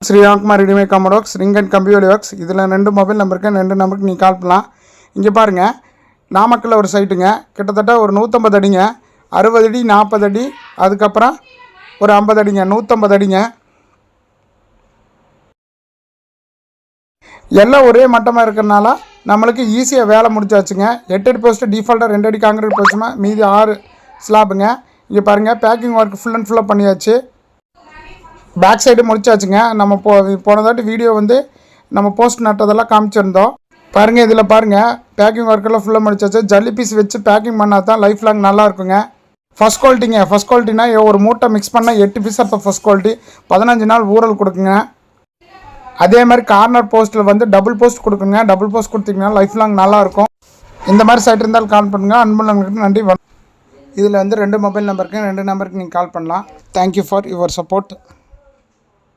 Sriramkumar readymade company works ring and computer works. இதில் 2 mobile நம்பருக்கு 2 நம்பருக்கு நீங்கள் கால் பண்ணலாம். இங்கே பாருங்கள், நாமக்கல்ல ஒரு சைட்டுங்க, கிட்டத்தட்ட ஒரு 150 அடிங்க, 60 அடி 40 அடி, அதுக்கப்புறம் ஒரு 50 அடிங்க, 150 அடிங்க. எல்லாம் ஒரே மட்டமாக இருக்கிறனால நம்மளுக்கு ஈஸியாக வேலை முடிச்சாச்சுங்க. 8 அடி போஸ்ட்டு டிஃபால்ட்டாக 2 அடி காங்கிரீட் போஸ்ட்டுமா, மீதி 6 ஸ்லாப்புங்க. இங்கே பாருங்கள், பேக்கிங் ஒர்க் ஃபுல் அண்ட் ஃபுல்லாக பண்ணியாச்சு. பேக் சைடு முடிச்சாச்சுங்க. நம்ம போனதாட்டி வீடியோ நம்ம போஸ்ட் நட்டதெல்லாம் காமிச்சிருந்தோம். பாருங்கள், இதில் பாருங்கள், பேக்கிங் ஒர்க்கெல்லாம் ஃபுல்லாக முடிச்சாச்சு. ஜல்லி பீஸ் வச்சு பேக்கிங் பண்ணால் தான் லைஃப் லாங் நல்லா இருக்குங்க. ஃபஸ்ட் குவாலிட்டிங்க. ஃபஸ்ட் குவாலிட்டினா ஒரு மூட்டை மிக்ஸ் பண்ணால் 8 பீஸ். அப்போ ஃபஸ்ட் குவாலிட்டி 15 நாள் ஊறல் கொடுக்குங்க. அதே மாதிரி கார்னர் போஸ்ட்டில் டபுள் போஸ்ட் கொடுக்குங்க. டபுள் போஸ்ட் கொடுத்தீங்கன்னா லைஃப் லாங் நல்லாயிருக்கும். இந்த மாதிரி சைட் இருந்தாலும் கால் பண்ணுங்கள். அன்புள்ளவங்களுக்கு நன்றி. இதில் 2 மொபைல் நம்பருக்கு 2 நம்பருக்கு நீங்கள் கால் பண்ணலாம். Thank you for your support.